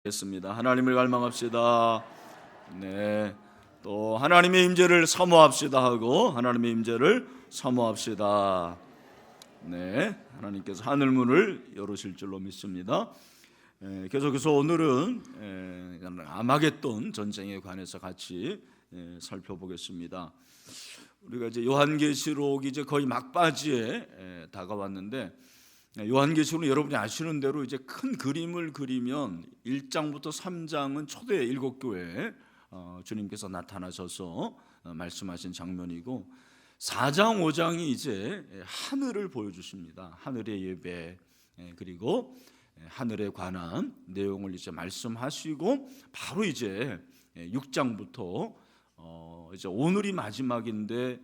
겠습니다. 하나님을 갈망합시다. 네, 또 하나님의 임재를 사모합시다 하고 하나님의 임재를 사모합시다. 네, 하나님께서 하늘 문을 열으실 줄로 믿습니다. 계속해서 오늘은 아마겟돈 전쟁에 관해서 같이 살펴보겠습니다. 우리가 이제 요한계시록이 이제 거의 막바지에 다가왔는데, 요한계시록은 여러분이 아시는 대로 이제 큰 그림을 그리면 1장부터 3장은 초대 7교회에 주님께서 나타나셔서 말씀하신 장면이고, 4장 5장이 이제 하늘을 보여주십니다. 하늘의 예배, 그리고 하늘에 관한 내용을 이제 말씀하시고, 바로 이제 6장부터 이제 오늘이 마지막인데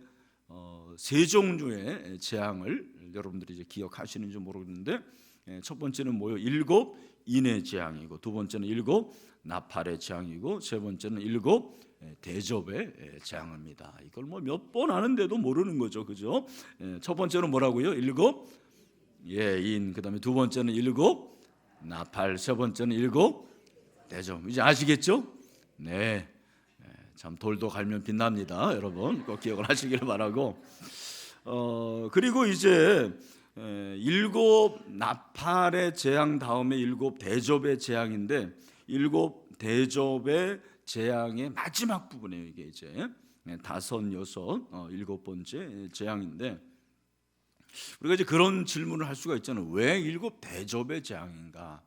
세 종류의 재앙을 여러분들이 이제 기억하시는지 모르겠는데, 첫 번째는 뭐요? 7 인의 재앙이고, 두 번째는 7 나팔의 재앙이고, 세 번째는 7 대접의 재앙입니다. 이걸 뭐 몇 번 하는데도 모르는 거죠, 그죠? 첫 번째는 뭐라고요? 7 인, 그다음에 두 번째는 7 나팔, 세 번째는 7 대접. 이제 아시겠죠? 네. 참 돌도 갈면 빛납니다. 여러분 꼭 기억을 하시길 바라고, 그리고 이제 7 나팔의 재앙 다음에 7 대접의 재앙인데, 7 대접의 재앙의 마지막 부분이에요. 이게 이제 5, 6, 7번째 재앙인데, 우리가 이제 그런 질문을 할 수가 있잖아요. 왜 7 대접의 재앙인가?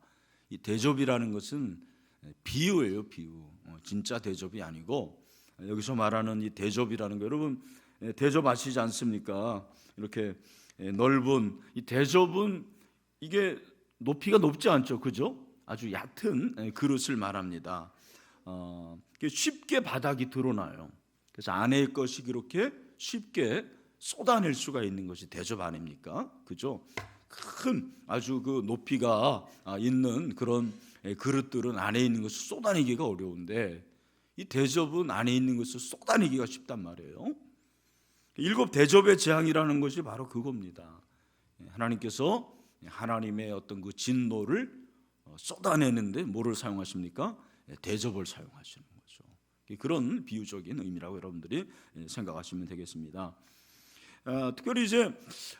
이 대접이라는 것은 비유예요, 비유. 진짜 대접이 아니고, 여기서 말하는 이 대접이라는 거, 여러분 대접 아시지 않습니까? 이렇게 넓은 이 대접은 이게 높이가 높지 않죠, 그죠? 아주 얕은 그릇을 말합니다. 쉽게 바닥이 드러나요. 그래서 안의 것이 그렇게 쉽게 쏟아낼 수가 있는 것이 대접 아닙니까? 그죠? 큰 아주 그 높이가 있는 그런 그릇들은 안에 있는 것을 쏟아내기가 어려운데, 이 대접은 안에 있는 것을 쏟아내기가 쉽단 말이에요. 7 대접의 재앙이라는 것이 바로 그겁니다. 하나님께서 하나님의 어떤 그 진노를 쏟아내는데 뭐를 사용하십니까? 대접을 사용하시는 거죠. 그런 비유적인 의미라고 여러분들이 생각하시면 되겠습니다. 특별히 이제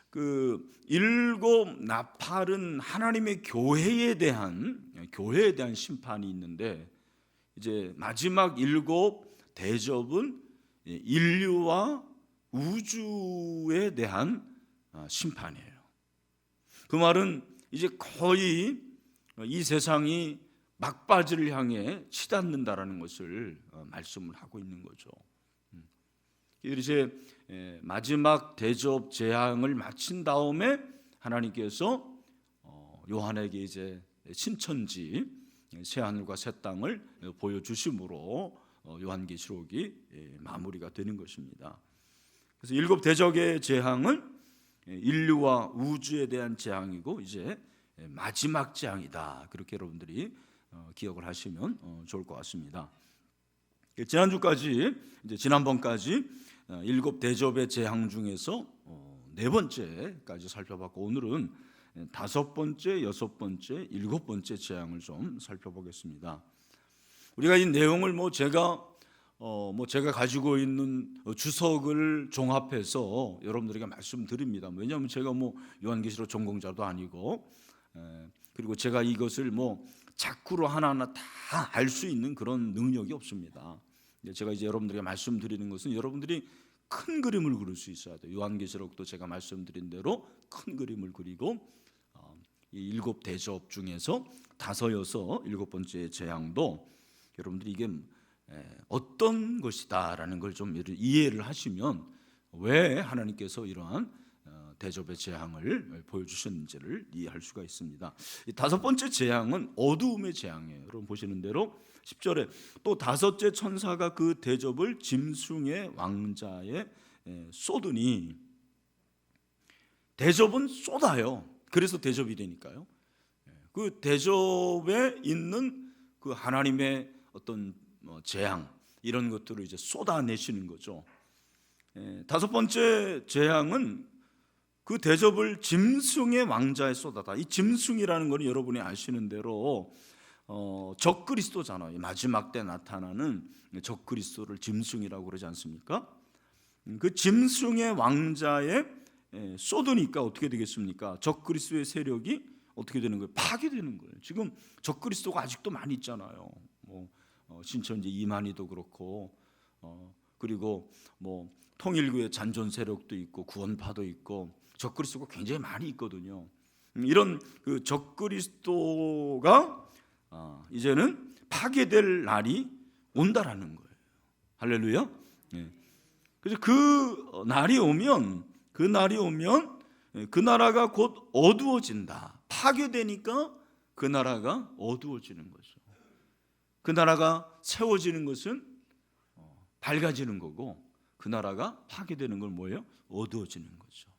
그 7 나팔은 하나님의 교회에 대한 심판이 있는데, 이제 마지막 7 대접은 인류와 우주에 대한 심판이에요. 그 말은 이제 거의 이 세상이 막바지를 향해 치닫는다라는 것을 말씀을 하고 있는 거죠. 이제 마지막 대접 재앙을 마친 다음에 하나님께서 요한에게 이제 신천지 새 하늘과 새 땅을 보여주심으로 요한계시록이 마무리가 되는 것입니다. 그래서 7 대접의 재앙은 인류와 우주에 대한 재앙이고, 이제 마지막 재앙이다. 그렇게 여러분들이 기억을 하시면 좋을 것 같습니다. 지난번까지 7 대접의 재앙 중에서 4번째까지 살펴봤고, 오늘은 5번째, 6번째, 7번째 재앙을 좀 살펴보겠습니다. 우리가 이 내용을 제가 가지고 있는 주석을 종합해서 여러분들에게 말씀드립니다. 왜냐하면 제가 요한계시록 전공자도 아니고, 그리고 제가 이것을 자꾸로 하나하나 다 알 수 있는 그런 능력이 없습니다. 제가 이제 여러분들에게 말씀드리는 것은 여러분들이 큰 그림을 그릴 수 있어야 돼요. 요한계시록도 제가 말씀드린 대로 큰 그림을 그리고, 이 7 대접 중에서 5, 6, 7번째 재앙도 여러분들이 이게 어떤 것이다라는 걸 좀 이해를 하시면 왜 하나님께서 이러한 대접의 재앙을 보여주셨는지를 이해할 수가 있습니다. 이 5번째 재앙은 어두움의 재앙이에요. 여러분 보시는 대로 10절에 또 5째 천사가 그 대접을 짐승의 왕자에 쏟으니, 대접은 쏟아요. 그래서 대접이 되니까요. 그 대접에 있는 그 하나님의 어떤 재앙, 이런 것들을 이제 쏟아내시는 거죠. 5번째 재앙은 그 대접을 짐승의 왕자에 쏟아다. 이 짐승이라는 건 여러분이 아시는 대로 적그리스도잖아요. 마지막 때 나타나는 적그리스도를 짐승이라고 그러지 않습니까? 그 짐승의 왕자에 쏟으니까 어떻게 되겠습니까? 적그리스도의 세력이 어떻게 되는 거예요? 파괴되는 거예요. 지금 적그리스도가 아직도 많이 있잖아요. 신천지 이만희도 그렇고, 그리고 통일교의 잔존 세력도 있고 구원파도 있고 적그리스도가 굉장히 많이 있거든요. 이런 그 적그리스도가 이제는 파괴될 날이 온다라는 거예요. 할렐루야. 그래서 그 날이 오면 그 나라가 곧 어두워진다. 파괴되니까 그 나라가 어두워지는 거죠. 그 나라가 세워지는 것은 밝아지는 거고, 그 나라가 파괴되는 건 뭐예요? 어두워지는 거죠.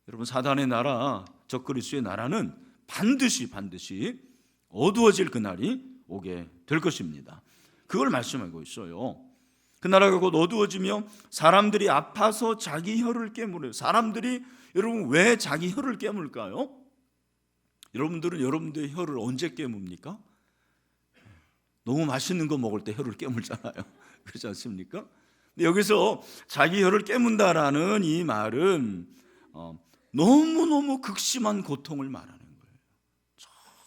여러분, 사단의 나라, 적그리스도의 나라는 반드시 어두워질 그날이 오게 될 것입니다. 그걸 말씀하고 있어요. 그 나라가 곧 어두워지며 사람들이 아파서 자기 혀를 깨물어요. 사람들이, 여러분, 왜 자기 혀를 깨물까요? 여러분들은 여러분들의 혀를 언제 깨뭅니까? 너무 맛있는 거 먹을 때 혀를 깨물잖아요. 그렇지 않습니까? 근데 여기서 자기 혀를 깨문다라는 이 말은 너무너무 극심한 고통을 말하는 거예요.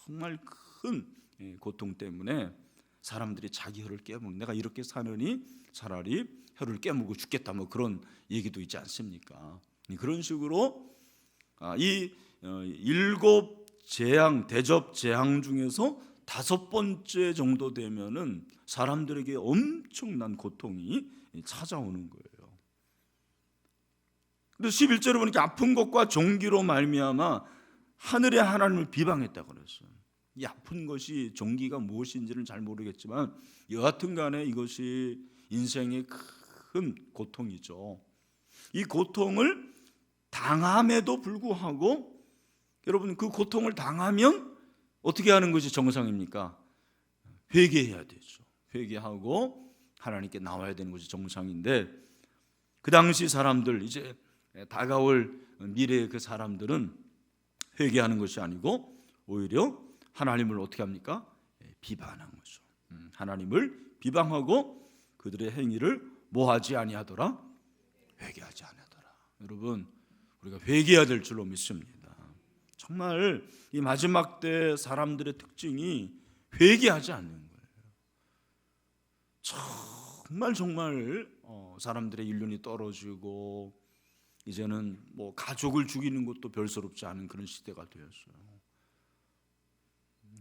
정말 큰 고통 때문에 사람들이 자기 혀를 깨물고, 내가 이렇게 사느니 차라리 혀를 깨물고 죽겠다, 그런 얘기도 있지 않습니까? 그런 식으로 이 7 재앙, 대접 재앙 중에서 5번째 정도 되면은 사람들에게 엄청난 고통이 찾아오는 거예요. 근데 11절에 보니까 아픈 것과 종기로 말미암아 하늘의 하나님을 비방했다고 그랬어요. 이 아픈 것이, 종기가 무엇인지는 잘 모르겠지만 여하튼 간에 이것이 인생의 큰 고통이죠. 이 고통을 당함에도 불구하고, 여러분, 그 고통을 당하면 어떻게 하는 것이 정상입니까? 회개해야 되죠. 회개하고 하나님께 나와야 되는 것이 정상인데, 그 당시 사람들, 이제 다가올 미래의 그 사람들은 회개하는 것이 아니고 오히려 하나님을 어떻게 합니까? 비방하는 거죠. 하나님을 비방하고 그들의 행위를 뭐하지 아니하더라? 회개하지 아니하더라. 여러분, 우리가 회개해야 될 줄로 믿습니다. 정말 이 마지막 때 사람들의 특징이 회개하지 않는 거예요. 정말 사람들의 인륜이 떨어지고, 이제는 가족을 죽이는 것도 별스럽지 않은 그런 시대가 되었어요.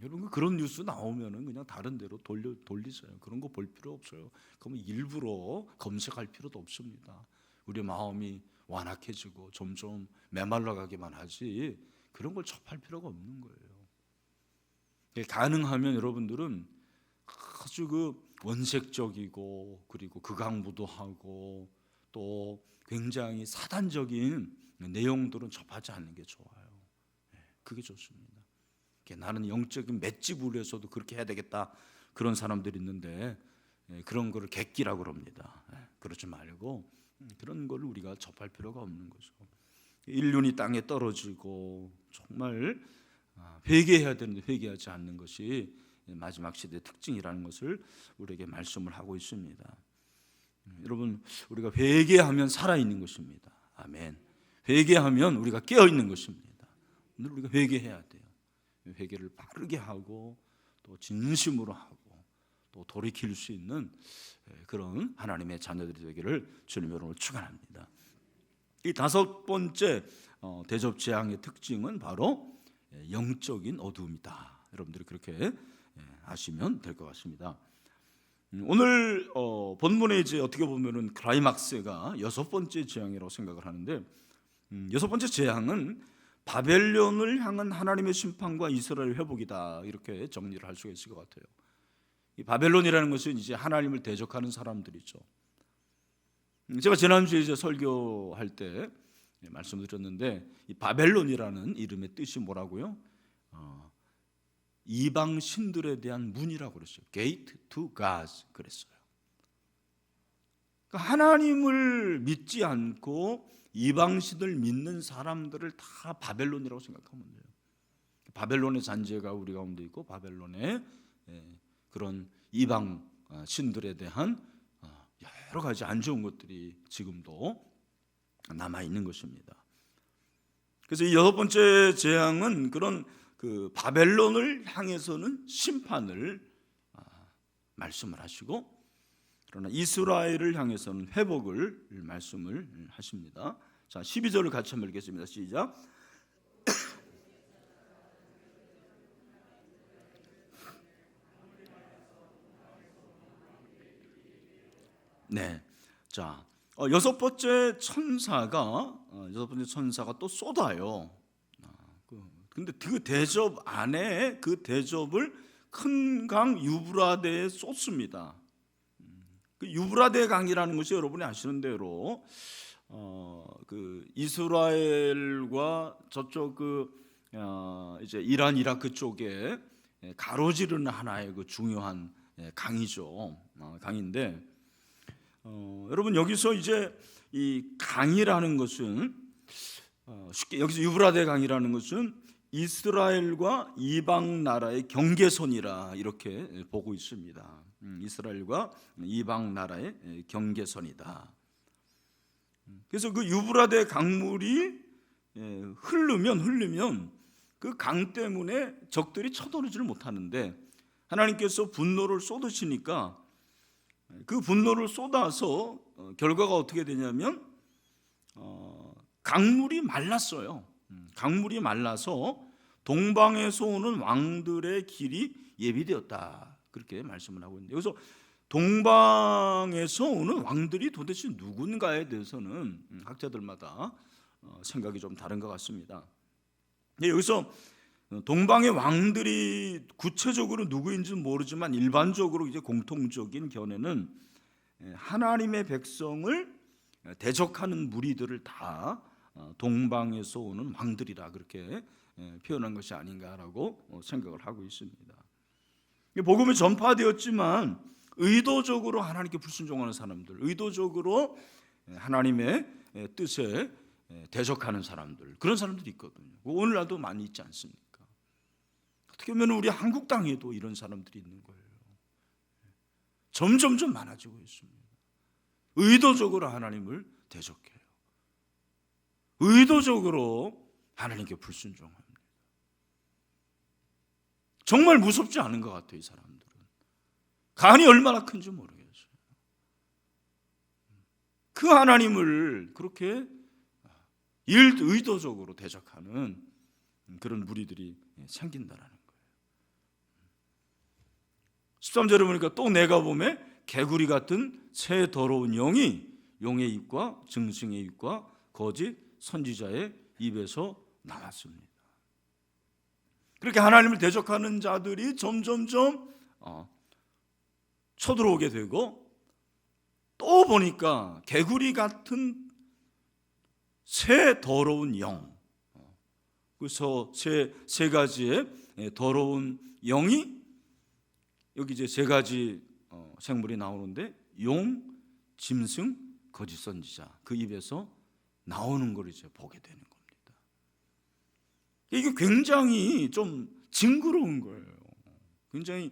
여러분, 그런 뉴스 나오면은 그냥 다른 데로 돌리세요. 그런 거 볼 필요 없어요. 그러면 일부러 검색할 필요도 없습니다. 우리 마음이 완악해지고 점점 메말라가기만 하지 그런 걸 접할 필요가 없는 거예요. 가능하면 여러분들은 아주 그 원색적이고, 그리고 극악무도하고, 또 굉장히 사단적인 내용들은 접하지 않는 게 좋아요. 그게 좋습니다. 나는 영적인 맷집을 위해서도 그렇게 해야 되겠다, 그런 사람들이 있는데 그런 거를 객기라고 그럽니다. 그러지 말고 그런 걸 우리가 접할 필요가 없는 거죠. 인륜이 땅에 떨어지고 정말 회개해야 되는데 회개하지 않는 것이 마지막 시대의 특징이라는 것을 우리에게 말씀을 하고 있습니다. 여러분, 우리가 회개하면 살아있는 것입니다. 아멘. 회개하면 우리가 깨어있는 것입니다. 오늘 우리가 회개해야 돼요. 회개를 바르게 하고 또 진심으로 하고 또 돌이킬 수 있는 그런 하나님의 자녀들이 되기를 주님으로 축원합니다. 이 5번째 대접 재앙의 특징은 바로 영적인 어두움이다. 여러분들이 그렇게 아시면 될 것 같습니다. 오늘 본문에 이제 어떻게 보면은 클라이막스가 6번째 재앙이라고 생각을 하는데, 6번째 재앙은 바벨론을 향한 하나님의 심판과 이스라엘 회복이다, 이렇게 정리를 할 수가 있을 것 같아요. 이 바벨론이라는 것은 이제 하나님을 대적하는 사람들이죠. 제가 지난주에 이제 설교할 때 말씀드렸는데, 이 바벨론이라는 이름의 뜻이 뭐라고요? 이방 신들에 대한 문이라고 그랬어요. Gate to God 그랬어요. 그러니까 하나님을 믿지 않고 이방 신을 믿는 사람들을 다 바벨론이라고 생각하면 돼요. 바벨론의 잔재가 우리 가운데 있고 바벨론의 그런 이방 신들에 대한 여러 가지 안 좋은 것들이 지금도 남아 있는 것입니다. 그래서 이 여섯 번째 재앙은 그런 그 바벨론을 향해서는 심판을 말씀을 하시고, 그러나 이스라엘을 향해서는 회복을 말씀을 하십니다. 자, 12절을 같이 한번 읽겠습니다. 시작. 네. 자, 여섯 번째 천사가 또 쏟아요. 근데 그 대접 안에 그 대접을 큰 강 유브라데에 쏟습니다. 그 유브라데 강이라는 것이 여러분이 아시는 대로 그 이스라엘과 저쪽 이제 이란 이라크 쪽에 가로지르는 하나의 그 중요한 강이죠. 강인데 여러분 여기서 이제 이 강이라는 것은 쉽게 여기서 유브라데 강이라는 것은 이스라엘과 이방 나라의 경계선이라 이렇게 보고 있습니다. 이스라엘과 이방 나라의 경계선이다. 그래서 그 유브라데 강물이 흐르면 그 강 때문에 적들이 쳐들어오지를 못하는데 하나님께서 분노를 쏟으시니까 그 분노를 쏟아서 결과가 어떻게 되냐면 강물이 말랐어요. 강물이 말라서 동방에서 오는 왕들의 길이 예비되었다, 그렇게 말씀을 하고 있는데, 그래서 동방에서 오는 왕들이 도대체 누군가에 대해서는 학자들마다 생각이 좀 다른 것 같습니다. 여기서 동방의 왕들이 구체적으로 누구인지는 모르지만 일반적으로 이제 공통적인 견해는 하나님의 백성을 대적하는 무리들을 다 동방에서 오는 왕들이라 그렇게 표현한 것이 아닌가라고 생각을 하고 있습니다. 복음이 전파되었지만 의도적으로 하나님께 불순종하는 사람들, 의도적으로 하나님의 뜻에 대적하는 사람들, 그런 사람들이 있거든요. 오늘날도 많이 있지 않습니까? 어떻게 보면 우리 한국 땅에도 이런 사람들이 있는 거예요. 점점 많아지고 있습니다. 의도적으로 하나님을 대적해요. 의도적으로 하나님께 불순종합니다. 정말 무섭지 않은 것 같아요. 이 사람들은 간이 얼마나 큰지 모르겠어요. 그 하나님을 그렇게 의도적으로 대적하는 그런 무리들이 생긴다라는 거예요. 13절에 보니까 또 내가 보매 개구리 같은 새 더러운 영이 용의 입과 증승의 입과 거짓 선지자의 입에서 나왔습니다. 그렇게 하나님을 대적하는 자들이 점점점 쳐들어오게 되고, 또 보니까 개구리 같은 새 더러운 영, 그래서 세 가지의 더러운 영이 여기 이제 세 가지 생물이 나오는데 용, 짐승, 거짓 선지자, 그 입에서 나오는 걸 이제 보게 되는 겁니다. 이게 굉장히 좀 징그러운 거예요. 굉장히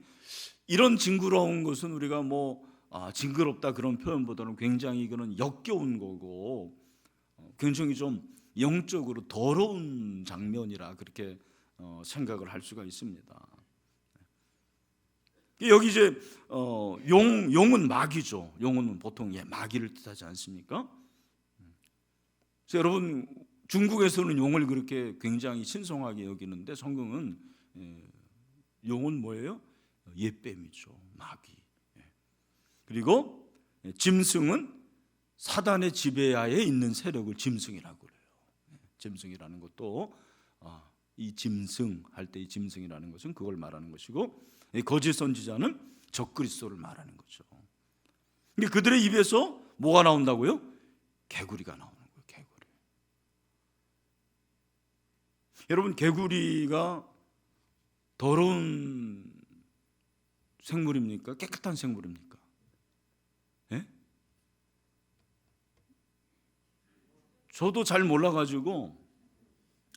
이런 징그러운 것은 우리가 징그럽다 그런 표현보다는 굉장히 이거는 역겨운 거고 굉장히 좀 영적으로 더러운 장면이라 그렇게 생각을 할 수가 있습니다. 여기 이제 용은 마귀죠. 용은 보통 마귀를 뜻하지 않습니까? 그래서 여러분 중국에서는 용을 그렇게 굉장히 신성하게 여기는데 성경은 용은 뭐예요? 옛뱀이죠. 마귀. 그리고 짐승은 사단의 지배하에 있는 세력을 짐승이라고 그래요. 짐승이라는 것도 이 짐승 할 때 이 짐승이라는 것은 그걸 말하는 것이고, 거짓 선지자는 적그리스도를 말하는 거죠. 근데 그들의 입에서 뭐가 나온다고요? 개구리가 나오는 거예요. 개구리. 여러분 개구리가 더러운 생물입니까? 깨끗한 생물입니까? 예? 저도 잘 몰라가지고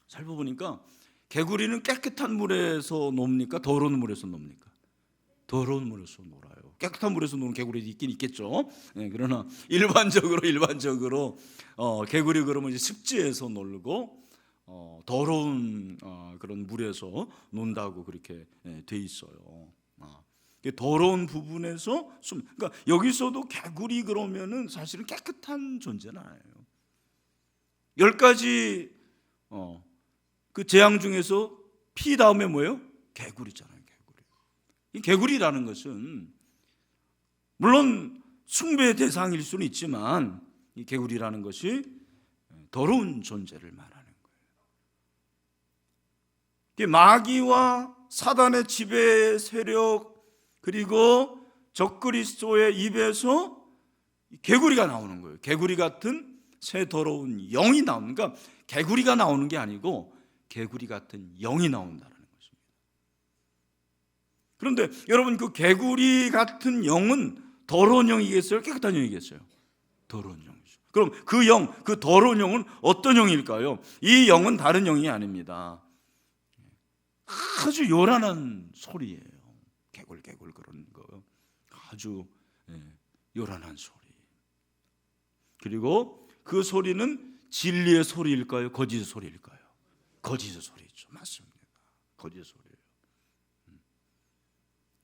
살펴보니까 개구리는 깨끗한 물에서 놉니까? 더러운 물에서 놉니까? 더러운 물에서 놀아요. 깨끗한 물에서 노는 개구리도 있긴 있겠죠. 그러나 일반적으로 개구리 그러면 이제 습지에서 놀고 더러운 그런 물에서 논다고 그렇게 돼 있어요. 더러운 부분에서 그러니까 여기서도 개구리 그러면은 사실은 깨끗한 존재는 아니에요. 10가지 그 재앙 중에서 피 다음에 뭐예요? 개구리잖아요. 이 개구리라는 것은 물론 숭배의 대상일 수는 있지만 이 개구리라는 것이 더러운 존재를 말하는 거예요. 마귀와 사단의 지배 세력 그리고 적그리스도의 입에서 개구리가 나오는 거예요. 개구리 같은 새 더러운 영이 나오는, 그러니까 개구리가 나오는 게 아니고 개구리 같은 영이 나온다는 것입니다. 그런데 여러분, 그 개구리 같은 영은 더러운 영이겠어요? 깨끗한 영이겠어요? 더러운 영이죠. 그럼 그 영, 그 더러운 영은 어떤 영일까요? 이 영은 다른 영이 아닙니다. 아주 요란한 소리예요. 개굴개굴 그런 거, 아주 요란한 소리. 그리고 그 소리는 진리의 소리일까요? 거짓의 소리일까요? 거짓의 소리죠. 맞습니다. 거짓의 소리예요.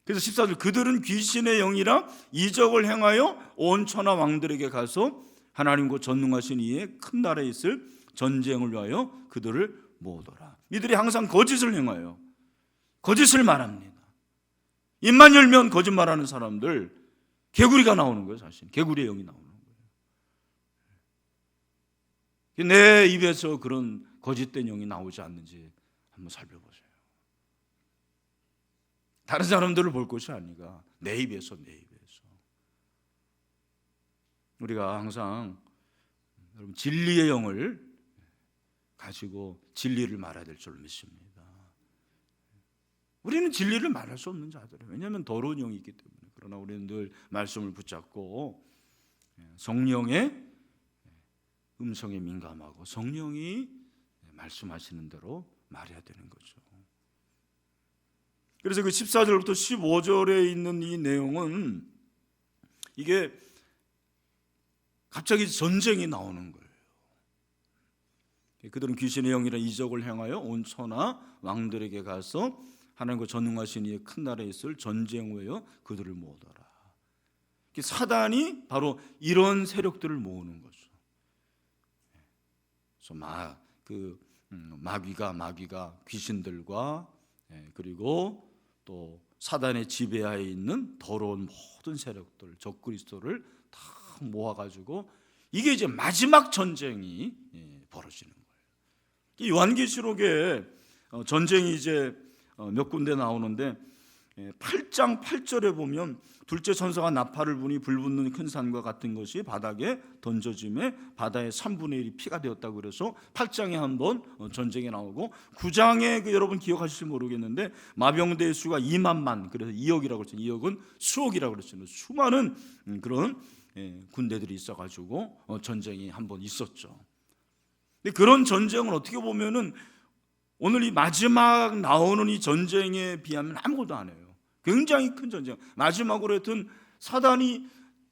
그래서 14절, 그들은 귀신의 영이라 이적을 행하여 온 천하 왕들에게 가서 하나님과 전능하신 이의 큰 나라에 있을 전쟁을 위하여 그들을 모으더라. 이들이 항상 거짓을 행하여 거짓을 말합니다. 입만 열면 거짓말하는 사람들, 개구리가 나오는 거예요. 사실 개구리의 영이 나오는 거예요. 내 입에서 그런 거짓된 영이 나오지 않는지 한번 살펴보세요. 다른 사람들을 볼 것이 아니라 내 입에서. 우리가 항상 여러분 진리의 영을 가지고 진리를 말해야 될 줄 믿습니다. 우리는 진리를 말할 수 없는 자들이에요. 왜냐하면 더러운 영이 있기 때문에. 그러나 우리는 늘 말씀을 붙잡고 성령의 음성에 민감하고 성령이 말씀하시는 대로 말해야 되는 거죠. 그래서 그 14절부터 15절에 있는 이 내용은 이게 갑자기 전쟁이 나오는 거예요. 그들은 귀신의 영이라 이적을 행하여 온 천하 왕들에게 가서 하나님과 전능하신 이의 큰 나라에 있을 전쟁 후에 그들을 모으더라. 사단이 바로 이런 세력들을 모으는 거죠. 그래서 마귀가 귀신들과 그리고 또 사단의 지배하에 있는 더러운 모든 세력들, 적그리스도를 다 모아가지고 이게 이제 마지막 전쟁이 벌어지는 거예요. 이 요한계시록에 전쟁이 이제 몇 군데 나오는데 8장 8절에 보면 둘째 천사가 나팔을 부니 불붙는 큰 산과 같은 것이 바닥에 던져짐에 바다의 3분의 1이 피가 되었다고 그래서 8장에 한번 전쟁이 나오고 9장에 여러분 기억하실지 모르겠는데 마병대의 수가 2만만, 그래서 2억이라고 그랬죠. 2억은 수억이라고 그랬죠. 수많은 그런 군대들이 있어가지고 전쟁이 한번 있었죠. 근데 그런 전쟁은 어떻게 보면은 오늘 이 마지막 나오는 이 전쟁에 비하면 아무것도 안 해요. 굉장히 큰 전쟁. 마지막으로 하여튼 사단이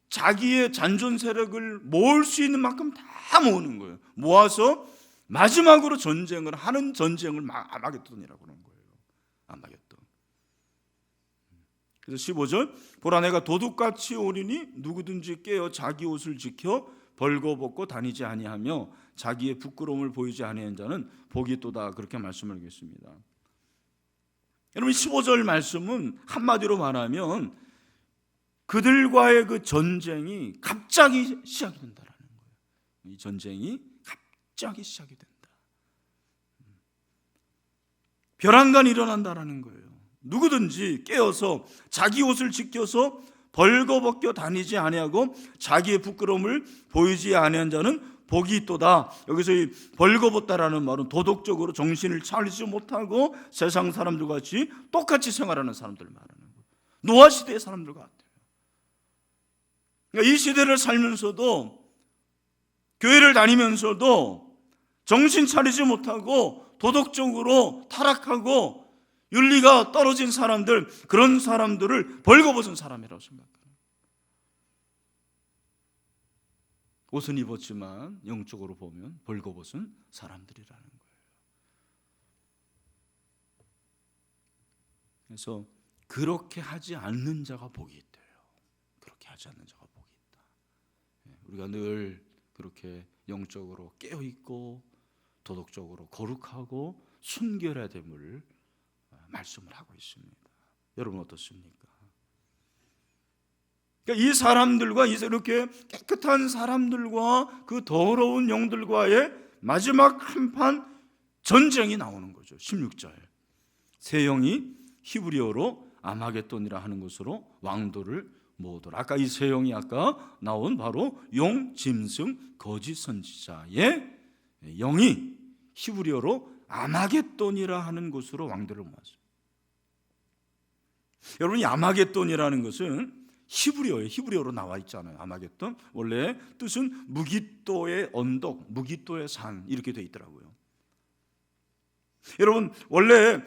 자기의 잔존 세력을 모을 수 있는 만큼 다 모으는 거예요. 모아서 마지막으로 전쟁을 하는 전쟁을 아마겟돈이라고 하는 거예요. 아마겟돈. 그래서 15절, 보라 내가 도둑같이 오리니 누구든지 깨어 자기 옷을 지켜 벌거벗고 다니지 아니하며 자기의 부끄러움을 보이지 아니한 자는 복이 있도다, 그렇게 말씀을 하겠습니다. 여러분 15절 말씀은 한마디로 말하면 그들과의 그 전쟁이 갑자기 시작이 된다라는 거예요. 이 전쟁이 갑자기 시작이 된다. 벼랑간이 일어난다라는 거예요. 누구든지 깨어서 자기 옷을 지켜서 벌거벗겨 다니지 아니하고 자기의 부끄러움을 보이지 아니한 자는 복이 있도다. 여기서 이 벌거벗다라는 말은 도덕적으로 정신을 차리지 못하고 세상 사람들과 같이 똑같이 생활하는 사람들을 말하는 거예요. 노아 시대의 사람들과 같아요. 그러니까 이 시대를 살면서도 교회를 다니면서도 정신 차리지 못하고 도덕적으로 타락하고 윤리가 떨어진 사람들, 그런 사람들을 벌거벗은 사람이라고 생각해요. 옷은 입었지만 영적으로 보면 벌거벗은 사람들이라는 거예요. 그래서 그렇게 하지 않는 자가 복이 있대요. 그렇게 하지 않는 자가 복이 있다. 우리가 늘 그렇게 영적으로 깨어있고 도덕적으로 거룩하고 순결해야 됨을 말씀을 하고 있습니다. 여러분 어떻습니까? 그러니까 이 사람들과 이렇게 깨끗한 사람들과 그 더러운 영들과의 마지막 한판 전쟁이 나오는 거죠. 16절 세 영이 히브리어로 아마겟돈이라 하는 것으로 왕도를 모으더라. 아까 이 세 영이 아까 나온 바로 용, 짐승, 거짓 선지자의 영이 히브리어로 아마겟돈이라 하는 곳으로 왕도를 모았어요. 여러분 이 아마겟돈이라는 것은 히브리어예요. 히브리어로 나와 있잖아요. 아마겟돈 원래 뜻은 무깃도의 언덕, 무깃도의 산 이렇게 돼 있더라고요. 여러분 원래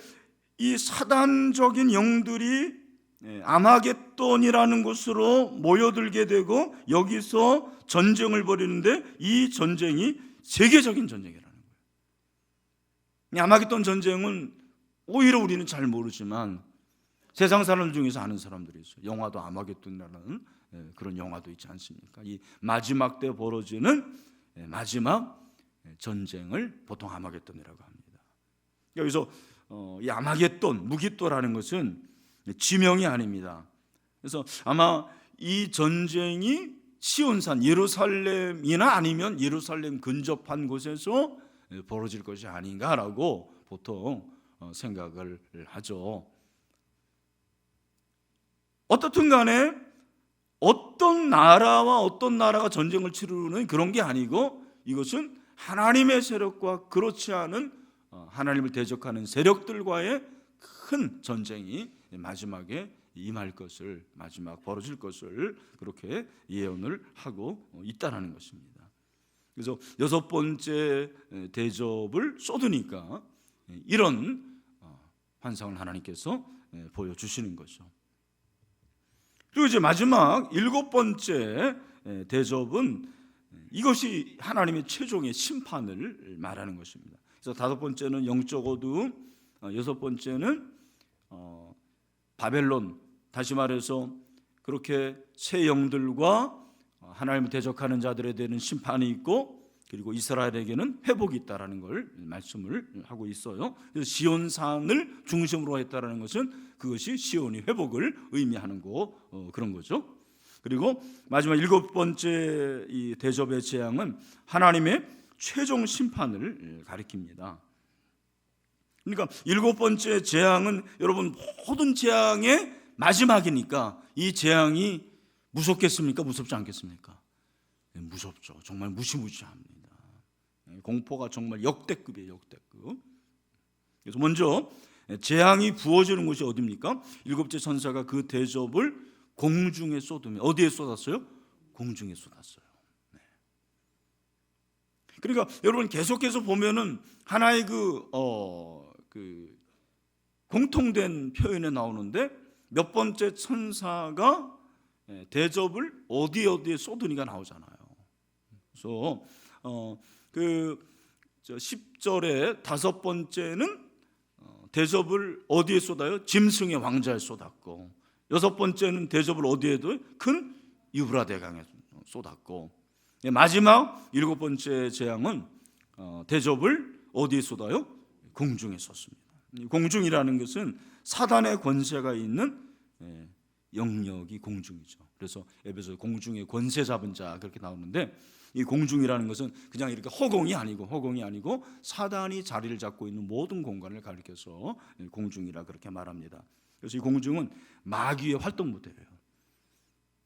이 사단적인 영들이 아마겟돈이라는 곳으로 모여들게 되고 여기서 전쟁을 벌이는데 이 전쟁이 세계적인 전쟁이라는 거예요. 이 아마겟돈 전쟁은 오히려 우리는 잘 모르지만 세상 사람들 중에서 아는 사람들이 있어요. 영화도 아마겟돈이라는 그런 영화도 있지 않습니까? 이 마지막 때 벌어지는 마지막 전쟁을 보통 아마겟돈이라고 합니다. 여기서 이 아마겟돈, 무깃도라는 것은 지명이 아닙니다. 그래서 아마 이 전쟁이 시온산 예루살렘이나 아니면 예루살렘 근접한 곳에서 벌어질 것이 아닌가라고 보통 생각을 하죠. 어떻든 간에 어떤 나라와 어떤 나라가 전쟁을 치르는 그런 게 아니고 이것은 하나님의 세력과 그렇지 않은 하나님을 대적하는 세력들과의 큰 전쟁이 마지막에 임할 것을, 마지막 벌어질 것을 그렇게 예언을 하고 있다는 것입니다. 그래서 여섯 번째 대접을 쏟으니까 이런 환상을 하나님께서 보여주시는 거죠. 그리고 이제 마지막 일곱 번째 대접은 이것이 하나님의 최종의 심판을 말하는 것입니다. 그래서 다섯 번째는 영적 어두움, 여섯 번째는 바벨론, 다시 말해서 그렇게 새 영들과 하나님을 대적하는 자들에 대한 심판이 있고 그리고 이스라엘에게는 회복이 있다라는 걸 말씀을 하고 있어요. 그래서 시온산을 중심으로 했다라는 것은 그것이 시온이 회복을 의미하는 그런 거죠. 그리고 마지막 일곱 번째 이 대접의 재앙은 하나님의 최종 심판을 가리킵니다. 그러니까 일곱 번째 재앙은 여러분 모든 재앙의 마지막이니까 이 재앙이 무섭겠습니까? 무섭지 않겠습니까? 무섭죠. 정말 무시무시합니다. 공포가 정말 역대급이에요. 역대급. 그래서 먼저 재앙이 부어지는 곳이 어디입니까? 일곱째 천사가 그 대접을 공중에 쏟으며 어디에 쏟았어요? 공중에 쏟았어요. 네. 그러니까 여러분 계속해서 보면은 하나의 그 공통된 표현에 나오는데 몇 번째 천사가 대접을 어디에 쏟으니가 나오잖아요. 그래서 그 10절에 다섯 번째는 대접을 어디에 쏟아요? 짐승의 왕자에 쏟았고 여섯 번째는 대접을 어디에도 큰 유브라데 강에 쏟았고 마지막 일곱 번째 재앙은 대접을 어디에 쏟아요? 공중에 쏟습니다. 공중이라는 것은 사단의 권세가 있는 영역이 공중이죠. 그래서 에베소 공중의 권세 잡은 자 그렇게 나오는데 이 공중이라는 것은 그냥 이렇게 허공이 아니고 사단이 자리를 잡고 있는 모든 공간을 가리켜서 공중이라 그렇게 말합니다. 그래서 이 공중은 마귀의 활동 무대예요.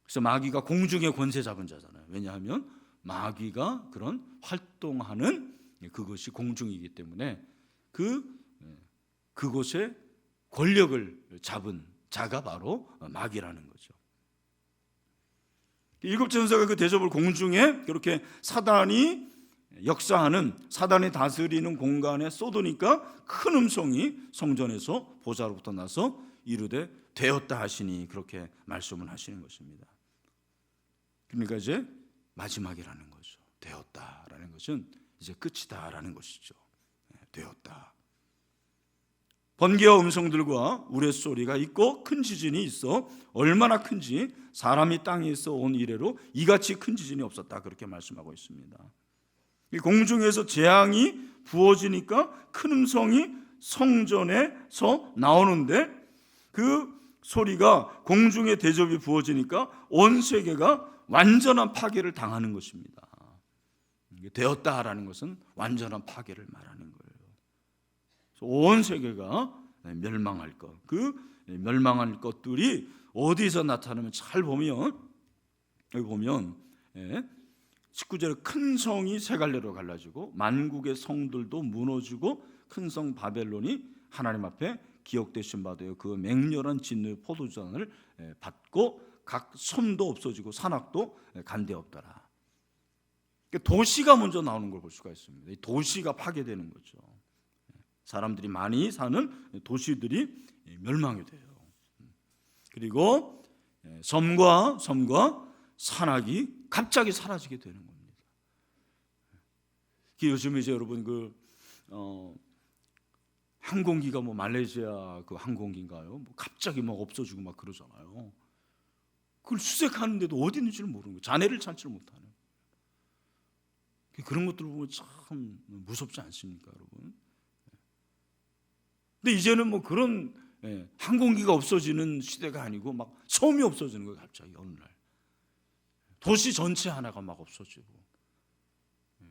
그래서 마귀가 공중의 권세 잡은 자잖아요. 왜냐하면 마귀가 그런 활동하는 그것이 공중이기 때문에 그곳에 권력을 잡은 자가 바로 마귀라는 거죠. 일곱 천사가 그 대접을 공중에 그렇게 사단이 역사하는 사단이 다스리는 공간에 쏟으니까 큰 음성이 성전에서 보좌로부터 나서 이르되 되었다 하시니 그렇게 말씀을 하시는 것입니다. 그러니까 이제 마지막이라는 거죠. 되었다라는 것은 이제 끝이다라는 것이죠. 되었다. 번개와 음성들과 우레소리가 있고 큰 지진이 있어 얼마나 큰지 사람이 땅에서 온 이래로 이같이 큰 지진이 없었다, 그렇게 말씀하고 있습니다. 이 공중에서 재앙이 부어지니까 큰 음성이 성전에서 나오는데 그 소리가 공중에 대접이 부어지니까 온 세계가 완전한 파괴를 당하는 것입니다. 되었다라는 것은 완전한 파괴를 말하는 거예요. 온 세계가 멸망할 것, 그 멸망할 것들이 어디서 나타나면 잘 보면, 여기 보면 19절에 큰 성이 세 갈래로 갈라지고 만국의 성들도 무너지고 큰 성 바벨론이 하나님 앞에 기억되신 바 되어 그 맹렬한 진노의 포도주잔을 받고 각 섬도 없어지고 산악도 간데 없더라. 도시가 먼저 나오는 걸 볼 수가 있습니다. 이 도시가 파괴되는 거죠. 사람들이 많이 사는 도시들이 멸망이 돼요. 그리고 섬과 산악이 갑자기 사라지게 되는 겁니다. 요즘 이제 여러분 항공기가 말레이시아 그 항공기인가요? 갑자기 없어지고 그러잖아요. 그걸 수색하는데도 어디 있는지를 모르는 거예요. 잔해를 찾지를 못하는. 그런 것들을 보면 참 무섭지 않습니까, 여러분? 근데 이제는 그런 항공기가 없어지는 시대가 아니고 섬이 없어지는 거예요. 갑자기 어느 날 도시 전체 하나가 없어지고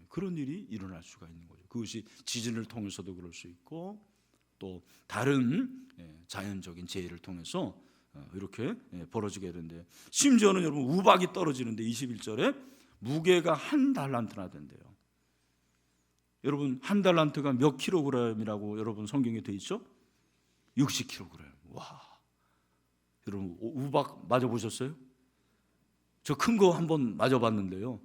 그런 일이 일어날 수가 있는 거죠. 그것이 지진을 통해서도 그럴 수 있고 또 다른 자연적인 재해를 통해서 이렇게 벌어지게 되는데, 심지어는 여러분 우박이 떨어지는데 21절에 무게가 1달란트나 된대요. 여러분 1달란트가 몇 킬로그램이라고 여러분 성경에 돼 있죠? 60kg. 와, 여러분 우박 맞아보셨어요? 저 큰 거 한번 맞아봤는데요.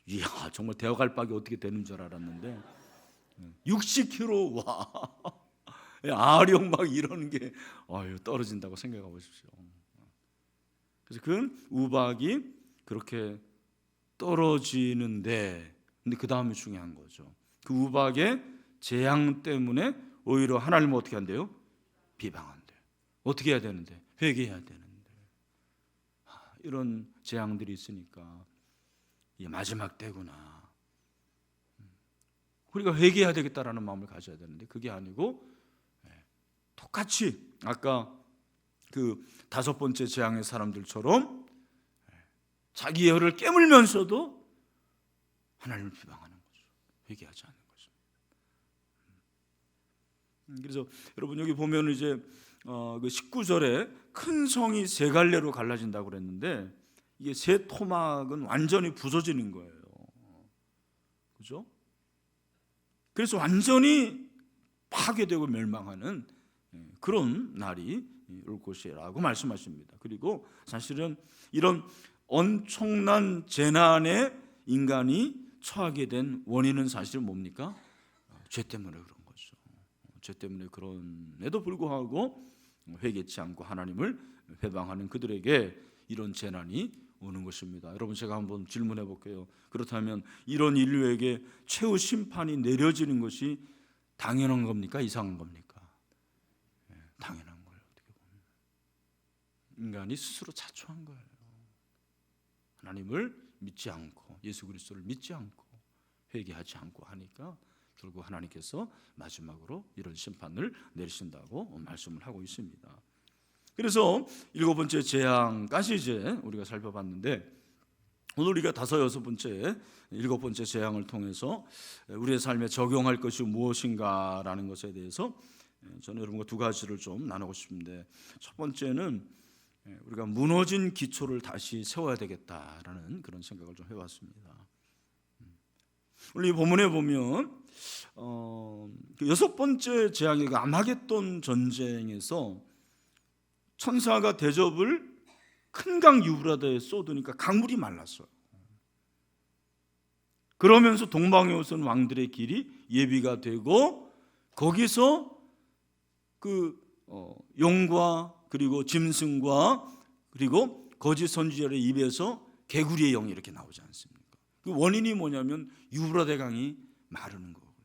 이야, 정말 데워갈 박이 어떻게 되는 줄 알았는데 60kg. 와, 아령 이러는 게 떨어진다고 생각해 보십시오. 그래서 그 우박이 그렇게 떨어지는데, 근데 그 다음에 중요한 거죠. 그 우박의 재앙 때문에 오히려 하나님은 어떻게 한대요? 비방한대요. 어떻게 해야 되는데? 회개해야 되는데. 이런 재앙들이 있으니까 이게 마지막 때구나. 우리가 회개해야 되겠다라는 마음을 가져야 되는데 그게 아니고 똑같이 아까 그 5번째 재앙의 사람들처럼 자기 혀를 깨물면서도 하나님을 비방하는 거죠. 회개하지 않는 거죠. 그래서 여러분 여기 보면 이제 그 19절에 큰 성이 세 갈래로 갈라진다고 그랬는데 이게 세 토막은 완전히 부서지는 거예요. 그죠? 그래서 완전히 파괴되고 멸망하는 그런 날이 올 것이라고 말씀하십니다. 그리고 사실은 이런 엄청난 재난에 인간이 처하게 된 원인은 사실 뭡니까? 죄 때문에 그런 거죠. 죄 때문에 그런에도 불구하고 회개치 않고 하나님을 회방하는 그들에게 이런 재난이 오는 것입니다. 여러분 제가 한번 질문해 볼게요. 그렇다면 이런 인류에게 최후 심판이 내려지는 것이 당연한 겁니까? 이상한 겁니까? 당연한 거예요. 어떻게 보면 인간이 스스로 자초한 거예요. 하나님을 믿지 않고 예수 그리스도를 믿지 않고 회개하지 않고 하니까 결국 하나님께서 마지막으로 이런 심판을 내리신다고 말씀을 하고 있습니다. 그래서 7번째 재앙까지 이제 우리가 살펴봤는데 오늘 우리가 5, 6번째, 7번째 재앙을 통해서 우리의 삶에 적용할 것이 무엇인가라는 것에 대해서 저는 여러분과 두 가지를 좀 나누고 싶은데, 첫 번째는 우리가 무너진 기초를 다시 세워야 되겠다라는 그런 생각을 좀 해봤습니다. 오늘 이 본문에 보면 6번째 재앙이 아마겟돈 전쟁에서 천사가 대접을 큰 강 유브라데에 쏟으니까 강물이 말랐어요. 그러면서 동방에 오선 왕들의 길이 예비가 되고 거기서 그 용과 그리고 짐승과 그리고 거짓 선지자의 입에서 개구리의 영이 이렇게 나오지 않습니까? 그 원인이 뭐냐면 유브라데 강이 마르는 거거든요.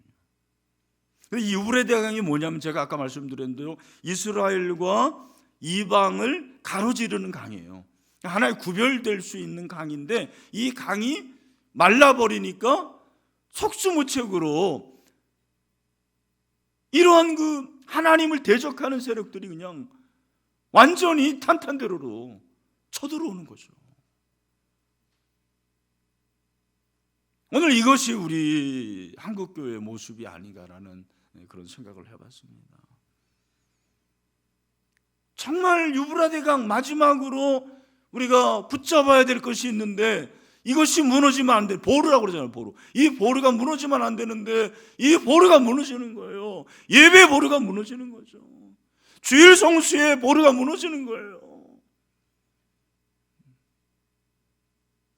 이 유브라데 강이 뭐냐면 제가 아까 말씀드린 대로 이스라엘과 이방을 가로지르는 강이에요. 하나의 구별될 수 있는 강인데 이 강이 말라버리니까 속수무책으로 이러한 그 하나님을 대적하는 세력들이 그냥 완전히 탄탄대로로 쳐들어오는 거죠. 오늘 이것이 우리 한국교회의 모습이 아닌가라는 그런 생각을 해봤습니다. 정말 유브라데강 마지막으로 우리가 붙잡아야 될 것이 있는데 이것이 무너지면 안 돼. 보르라고 그러잖아요. 보르. 이 보르가 무너지면 안 되는데 이 보르가 무너지는 거예요. 예배 보르가 무너지는 거죠. 주일 성수의 보르가 무너지는 거예요.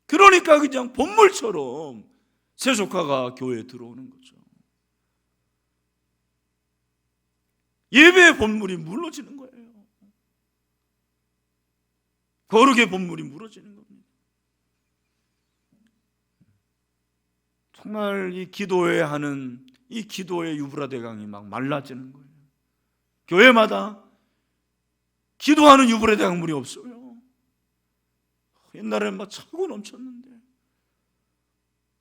그러니까 그냥 본물처럼 세속화가 교회에 들어오는 거죠. 예배의 본물이 무너지는 거예요. 거룩의 본물이 무너지는 겁니다. 정말 이 기도회 하는 이 기도의 유브라데강이 막 말라지는 거예요. 교회마다 기도하는 유브라데강 물이 없어요. 옛날에는 막 차고 넘쳤는데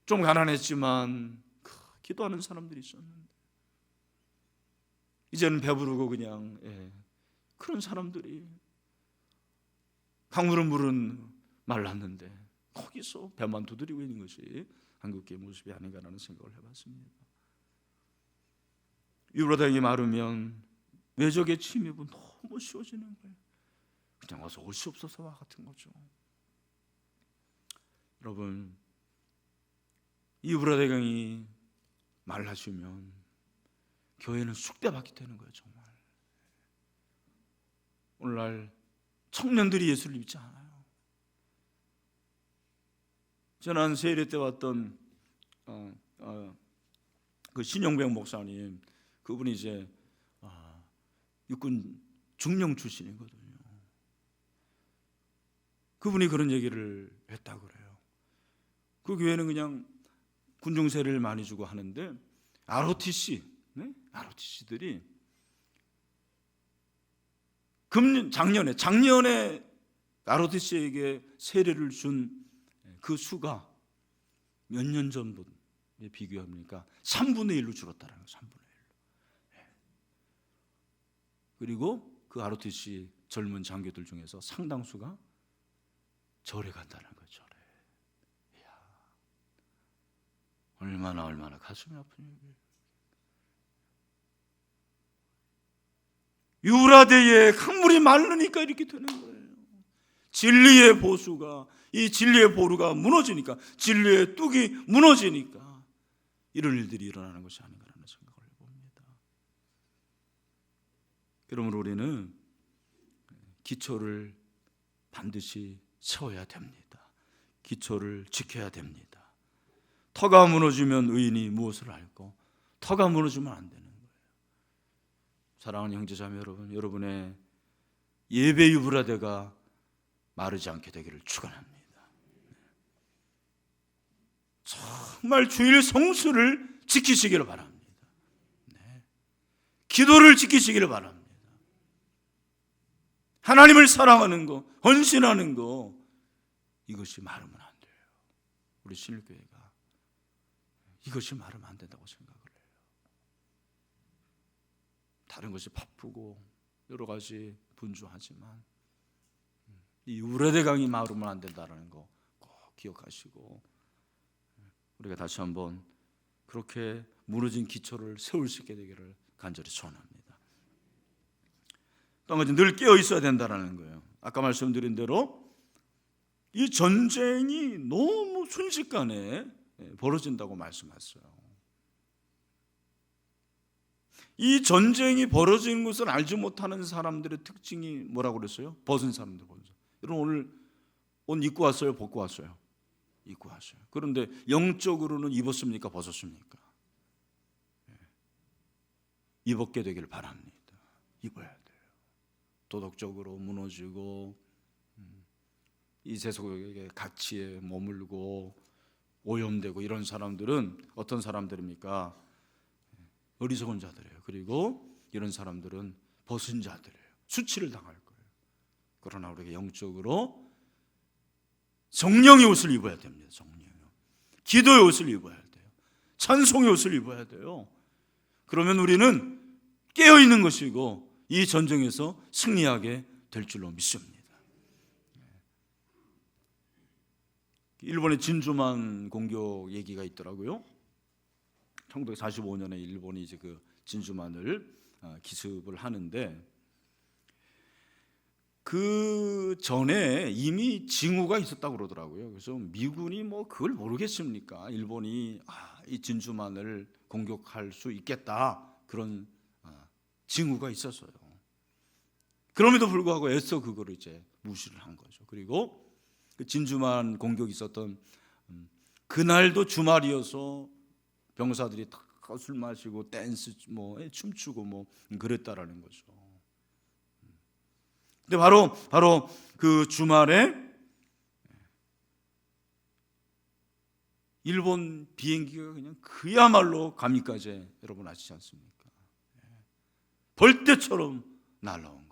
좀 가난했지만 기도하는 사람들이 있었는데 이제는 배부르고 그냥 그런 사람들이 강물은 물은 말랐는데 거기서 배만 두드리고 있는 것이 한국교회 모습이 아닌가라는 생각을 해봤습니다. 유브라데강이 마르면 외적의 침입은 너무 쉬워지는 거예요. 그냥 와서 올 수 없어서와 같은 거죠. 여러분, 유브라데강이 말라지면 교회는 쑥대밭이 되는 거예요. 정말 오늘날 청년들이 예수를 믿지 않아요. 지난 세일회 때 왔던 그 신용백 목사님, 그분이 이제 육군 중령 출신이거든요. 그분이 그런 얘기를 했다고 그래요. 그 교회는 그냥 군중세를 많이 주고 하는데 ROTC들이 작년에 ROTC에게 세례를 준 그 수가 몇 년 전에 비교합니까? 3분의 1로 줄었다는 거예요. 3분의 1로. 그리고 그 ROTC 젊은 장교들 중에서 상당수가 절에 간다는 거죠. 이야, 얼마나 가슴이 아픈 얘기예요. 유브라데의 강물이 마르니까 이렇게 되는 거예요. 진리의 보수가, 이 진리의 보루가 무너지니까, 진리의 뚝이 무너지니까 이런 일들이 일어나는 것이 아닌가라는 생각을 해봅니다. 그러므로 우리는 기초를 반드시 세워야 됩니다. 기초를 지켜야 됩니다. 터가 무너지면 의인이 무엇을 알고, 터가 무너지면 안 되는 거예요. 사랑하는 형제자매 여러분, 여러분의 예배 유브라데가 마르지 않게 되기를 축원합니다. 정말 주일 성수를 지키시기를 바랍니다. 기도를 지키시기를 바랍니다. 하나님을 사랑하는 거, 헌신하는 거, 이것이 마르면 안 돼요. 우리 신일교회가 이것이 마르면 안 된다고 생각을 해요. 다른 것이 바쁘고 여러 가지 분주하지만 이 유브라데강이 마르면 안 된다는 거 꼭 기억하시고, 우리가 다시 한번 그렇게 무너진 기초를 세울 수 있게 되기를 간절히 소원합니다. 또 한 가지, 늘 깨어 있어야 된다는 거예요. 아까 말씀드린 대로 이 전쟁이 너무 순식간에 벌어진다고 말씀하셨어요. 이 전쟁이 벌어지는 것을 알지 못하는 사람들의 특징이 뭐라고 그랬어요? 벗은 사람들. 여러분 오늘 옷 입고 왔어요? 벗고 왔어요? 입고 하세요. 그런데 영적으로는 입었습니까? 벗었습니까? 입었게 되길 바랍니다. 입어야 돼요. 도덕적으로 무너지고 이 세속의 가치에 머물고 오염되고 이런 사람들은 어떤 사람들입니까? 어리석은 자들이에요. 그리고 이런 사람들은 벗은 자들이에요. 수치를 당할 거예요. 그러나 우리가 영적으로 성령의 옷을 입어야 됩니다. 성령의 기도의 옷을 입어야 돼요. 찬송의 옷을 입어야 돼요. 그러면 우리는 깨어있는 것이고 이 전쟁에서 승리하게 될 줄로 믿습니다. 일본의 진주만 공격 얘기가 있더라고요. 1945년에 일본이 이제 그 진주만을 기습을 하는데 그 전에 이미 징후가 있었다고 그러더라고요. 그래서 미군이 뭐 그걸 모르겠습니까? 일본이 이 진주만을 공격할 수 있겠다 그런 징후가 있었어요. 그럼에도 불구하고 애써 그거를 이제 무시를 한 거죠. 그리고 그 진주만 공격이 있었던 그날도 주말이어서 병사들이 다 술 마시고 댄스 뭐 춤추고 뭐 그랬다라는 거죠. 근데 바로 그 주말에 일본 비행기가 그냥 그야말로 감히까지 여러분 아시지 않습니까? 벌떼처럼 날아온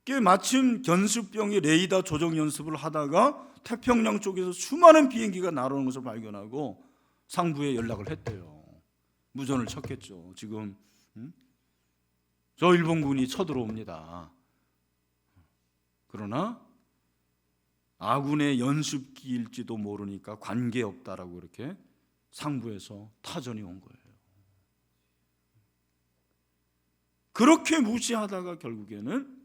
거예요. 마침 견습병이 레이더 조정 연습을 하다가 태평양 쪽에서 수많은 비행기가 날아오는 것을 발견하고 상부에 연락을 했대요. 무전을 쳤겠죠. 지금 저 일본군이 쳐들어옵니다. 그러나 아군의 연습기일지도 모르니까 관계없다라고 이렇게 상부에서 타전이 온 거예요. 그렇게 무시하다가 결국에는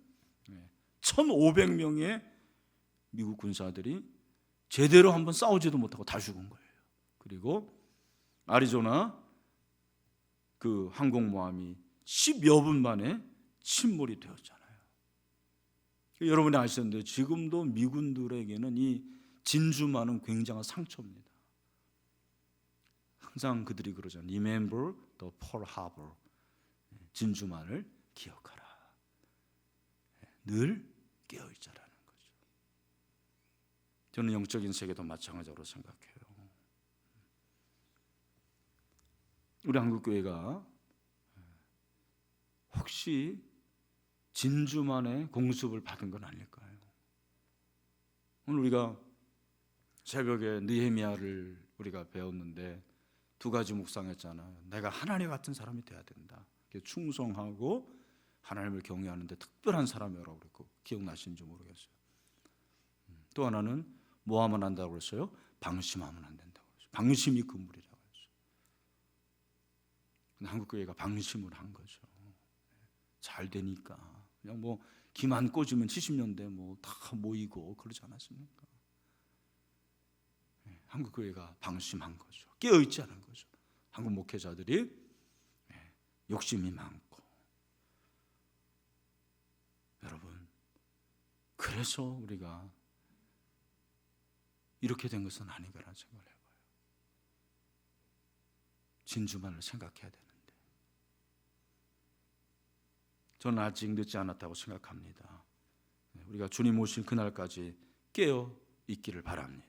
1,500명의 미국 군사들이 제대로 한번 싸우지도 못하고 다 죽은 거예요. 그리고 아리조나 그 항공모함이 10여 분 만에 침몰이 되었잖아요. 여러분이 아시는데 지금도 미군들에게는 이 진주만은 굉장한 상처입니다. 항상 그들이 그러잖아요. Remember the Pearl Harbor. 진주만을 기억하라. 늘 깨어있자라는 거죠. 저는 영적인 세계도 마찬가지로 생각해요. 우리 한국교회가 혹시 진주만의 공습을 받은 건 아닐까요? 오늘 우리가 새벽에 느헤미야를 우리가 배웠는데 두 가지 묵상했잖아요. 내가 하나님 같은 사람이 돼야 된다. 충성하고 하나님을 경외하는데 특별한 사람이라고 그랬고 기억나시는지 모르겠어요. 또 하나는 뭐 하면 안 된다고 그랬어요? 방심하면 안 된다고 그랬어요. 방심이 금물이라고 했어요. 근데 한국교회가 방심을 한 거죠. 잘 되니까 그냥 뭐 기만 꽂으면 70년대 뭐 다 모이고 그러지 않았습니까? 한국교회가 방심한 거죠. 깨어있지 않은 거죠. 한국 목회자들이 욕심이 많고 여러분 그래서 우리가 이렇게 된 것은 아닌가라는 생각을 해봐요. 진주만을 생각해야 되는데 저는 아직 늦지 않았다고 생각합니다. 우리가 주님 오신 그날까지 깨어 있기를 바랍니다.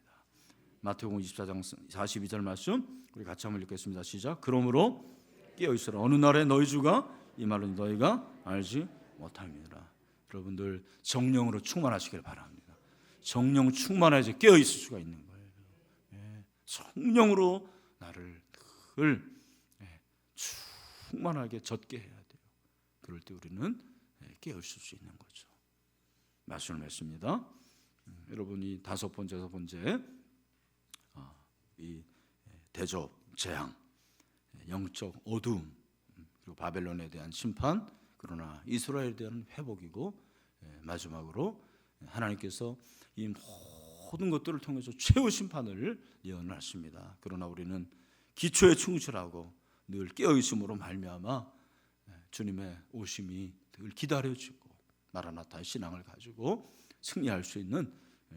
마태복음 24장 42절 말씀 우리 같이 한번 읽겠습니다. 시작. 그러므로 깨어 있으라. 어느 날에 너희 주가 이 말은 너희가 알지 못함이니라. 여러분들 성령으로 충만하시길 바랍니다. 성령 충만해야지 깨어 있을 수가 있는 거예요. 성령으로 나를 늘 충만하게 젖게 해야 돼요. 그럴 때 우리는 깨어 있을 수 있는 거죠. 말씀을 맺습니다. 여러분이 다섯 번째 이 대접, 재앙, 영적 어두움, 그리고 바벨론에 대한 심판, 그러나 이스라엘에 대한 회복이고 마지막으로 하나님께서 이 모든 것들을 통해서 최후 심판을 예언하십니다. 그러나 우리는 기초에 충실하고 늘 깨어있음으로 말미암아 주님의 오심이 늘 기다려지고 마라나타의 신앙을 가지고 승리할 수 있는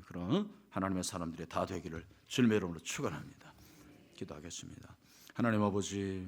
그런 하나님의 사람들이 다 되기를 주님의 이름으로 축원합니다. 기도하겠습니다. 하나님 아버지,